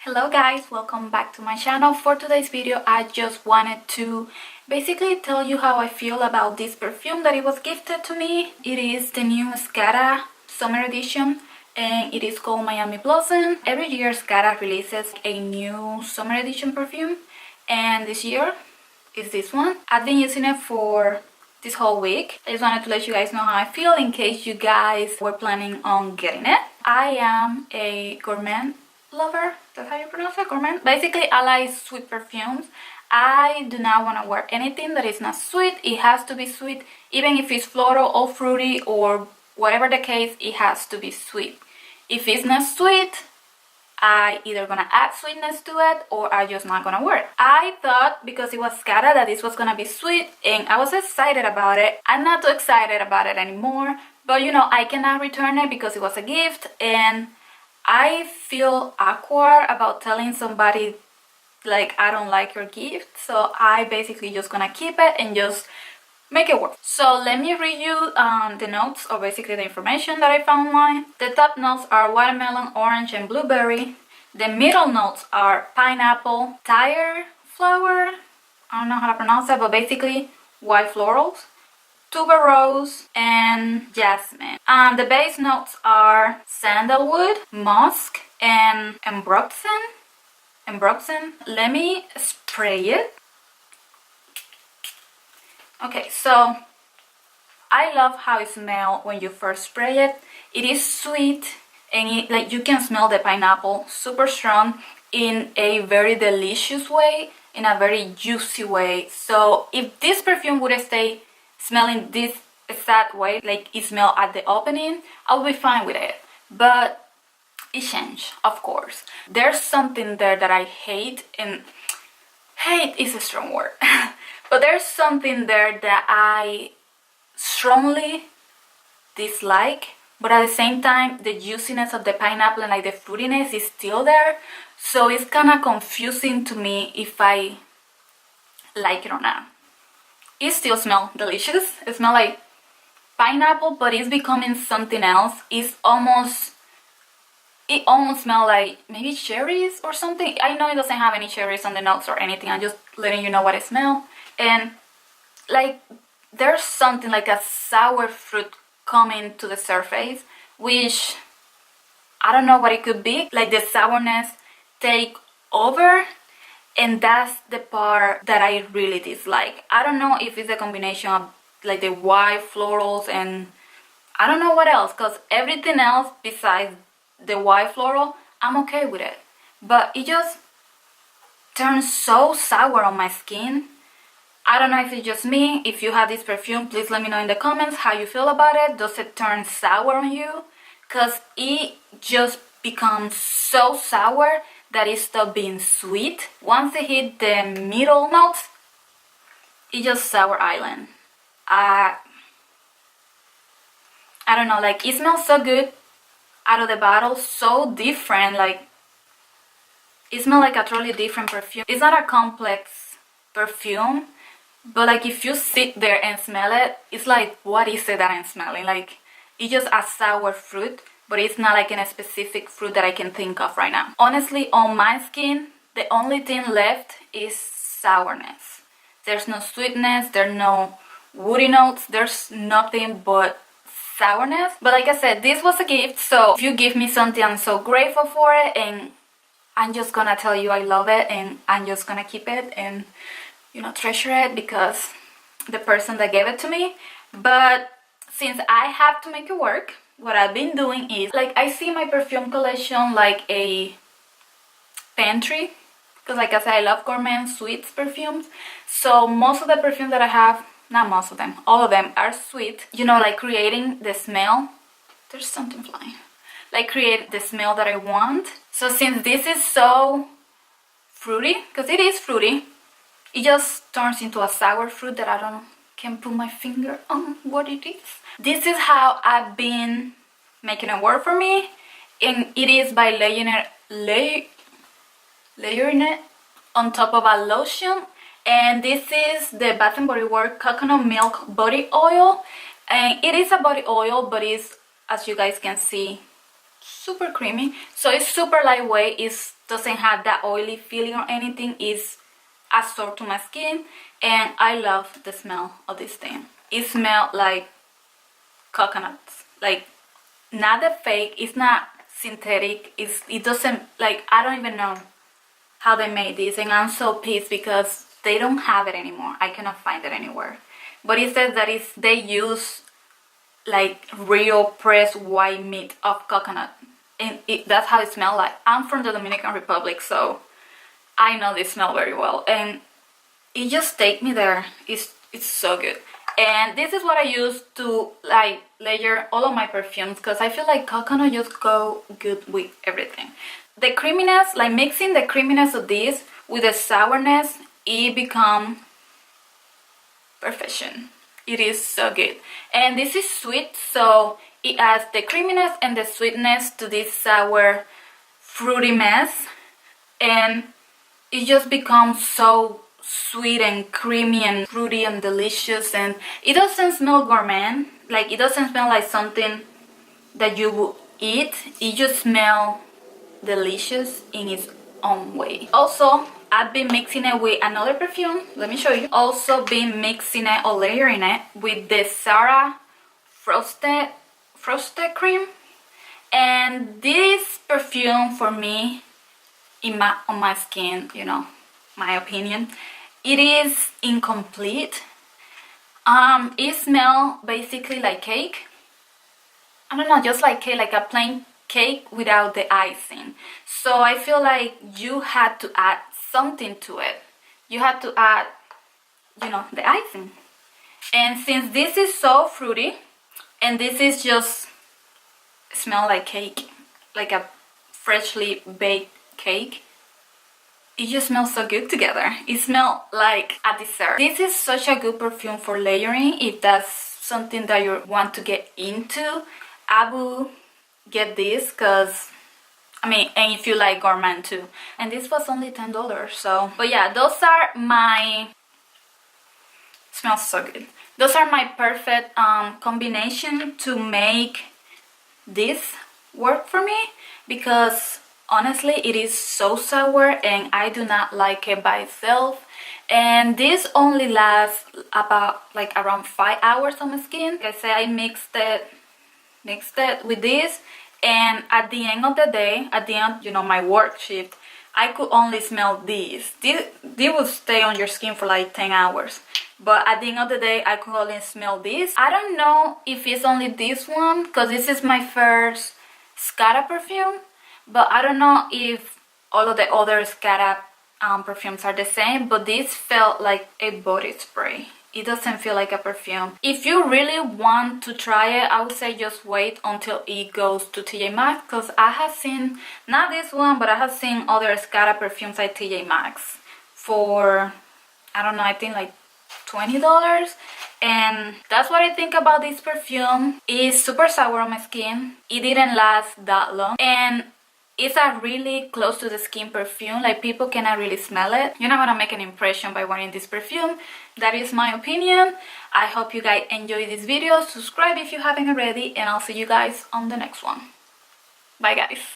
Hello guys, welcome back to my channel. For today's video I just wanted to basically tell you how I feel about this perfume that it was gifted to me. It is the new Escada Summer Edition and it is called Miami Blossom. Every year Escada releases a new Summer Edition perfume and this year is this one. I've been using it for this whole week. I just wanted to let you guys know how I feel in case you guys were planning on getting it. I am a gourmet lover. That's how you pronounce it? Gourmet? Basically, I like sweet perfumes. I do not want to wear anything that is not sweet. It has to be sweet. Even if it's floral or fruity or whatever the case, it has to be sweet. If it's not sweet, I either gonna add sweetness to it or I just not gonna wear it. I thought because it was Escada that this was gonna be sweet and I was excited about it. I'm not too excited about it anymore, but you know, I cannot return it because it was a gift and I feel awkward about telling somebody like I don't like your gift, so I basically just gonna keep it and just make it work. So let me read you the notes, or basically the information that I found online. The top notes are watermelon, orange and blueberry. The middle notes are pineapple, tire flower, I don't know how to pronounce that, but basically white florals, tuberose and jasmine. The base notes are sandalwood, musk and ambroxan. Let me spray it. Okay, so I love how it smells when you first spray it. It is sweet and it, like, you can smell the pineapple super strong in a very delicious way, in a very juicy way. So if this perfume would stay smelling this exact way, like it smelled at the opening, I'll be fine with it. But it changed, of course. There's something there that I hate, and hate is a strong word. But there's something there that I strongly dislike, but at the same time the juiciness of the pineapple and like the fruitiness is still there, so it's kind of confusing to me if I like it or not. It still smells delicious. It smells like pineapple, but it's becoming something else. It almost smells like maybe cherries or something. I know it doesn't have any cherries on the notes or anything. I'm just letting you know what it smells. And like there's something like a sour fruit coming to the surface, which I don't know what it could be. Like the sourness take over, and that's the part that I really dislike. I don't know if it's a combination of like the white florals and I don't know what else, because everything else besides the white floral, I'm okay with it. But it just turns so sour on my skin. I don't know if it's just me. If you have this perfume, please let me know in the comments how you feel about it. Does it turn sour on you? Because it just becomes so sour that it stops being sweet. Once it hit the middle notes, it's just sour island. I don't know, like it smells so good out of the bottle, so different. Like it smells like a totally different perfume. It's not a complex perfume, but like if you sit there and smell it, it's like, what is it that I'm smelling? Like it's just a sour fruit, but it's not like in a specific fruit that I can think of right now. Honestly, on my skin, the only thing left is sourness. There's no sweetness, there's no woody notes, there's nothing but sourness. But like I said, this was a gift, so if you give me something, I'm so grateful for it, and I'm just gonna tell you I love it, and I'm just gonna keep it and, you know, treasure it because the person that gave it to me. But since I have to make it work, what I've been doing is, like, I see my perfume collection like a pantry, because like I said, I love gourmet sweets perfumes. So most of the perfume that I have, not most of them, all of them are sweet, you know, like creating the smell. There's something flying. Like create the smell that I want. So since this is so fruity, because it is fruity, it just turns into a sour fruit that I can put my finger on what it is. This is how I've been making it work for me, and it is by layering it on top of a lotion. And this is the Bath & Body Works coconut milk body oil, and it is a body oil, but it's, as you guys can see super creamy. So it's super lightweight. It doesn't have that oily feeling or anything. It's absorbed to my skin, and I love the smell of this thing. It smells like coconuts, like not the fake. It's not synthetic. It doesn't, like, I don't even know how they made this, and I'm so pissed because they don't have it anymore. I cannot find it anywhere. But it says that they use like real pressed white meat of coconut, and that's how it smells like. I'm from the Dominican Republic, so I know they smell very well, and it just takes me there. It's so good. And this is what I use to like layer all of my perfumes, because I feel like coconut just go good with everything. The creaminess, like mixing the creaminess of this with the sourness, it become perfection. It is so good. And this is sweet, so it adds the creaminess and the sweetness to this sour fruity mess, and it just becomes so sweet and creamy and fruity and delicious. And it doesn't smell gourmet, like it doesn't smell like something that you would eat. It just smells delicious in its own way. Also, I've been mixing it with another perfume. Let me show you. Also been mixing it or layering it with the Zara frosted cream. And this perfume, for me, on my skin, you know, my opinion, it is incomplete. It smells basically like cake. I don't know, just like cake, like a plain cake without the icing. So I feel like you had to add something to it. You had to add, you know, the icing. And since this is so fruity, and this is just smell like cake, like a freshly baked cake, it just smells so good together. It smells like a dessert. This is such a good perfume for layering. If that's something that you want to get into, I will get this, because I mean, and if you like gourmet too. And this was only $10, so. But yeah, those are my, smells so good. Those are my perfect combination to make this work for me, because honestly it is so sour and I do not like it by itself. And this only lasts about like around 5 hours on my skin. Like I said, I mixed it with this, and at the end of the day, at the end, you know, my work shift, I could only smell these. They will stay on your skin for like 10 hours. But at the end of the day, I could only smell this. I don't know if it's only this one, because this is my first Escada perfume. But I don't know if all of the other Escada perfumes are the same. But this felt like a body spray. It doesn't feel like a perfume. If you really want to try it, I would say just wait until it goes to TJ Maxx, because I have seen, not this one, but I have seen other Escada perfumes at TJ Maxx for, I don't know, I think like $20. And that's what I think about this perfume. It's super sour on my skin. It didn't last that long, and it's a really close to the skin perfume. Like, people cannot really smell it. You're not gonna make an impression by wearing this perfume. That is my opinion. I hope you guys enjoy this video. Subscribe if you haven't already, and I'll see you guys on the next one. Bye guys.